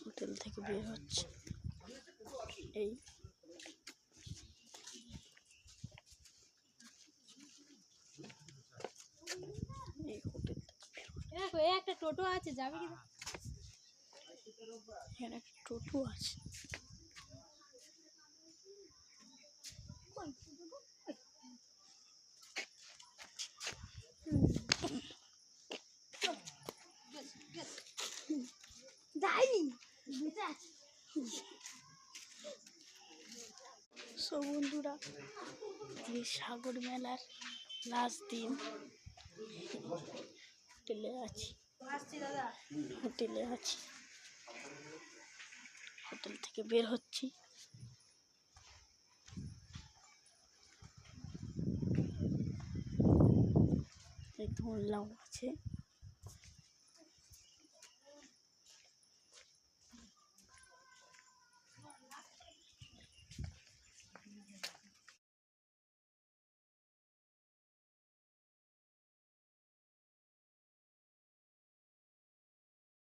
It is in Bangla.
হোটেল থেকে বের হচ্ছে। এই হোটেল দেখো একটা টোটো আছে, যাবে কি? এখানে একটা টোটো আছে। সো বন্ধুরা, এই সাগর মেলার লাস্ট দিন। হোটেলে আছি, হোটেল থেকে বের হচ্ছি। এই ধরলাম আছে।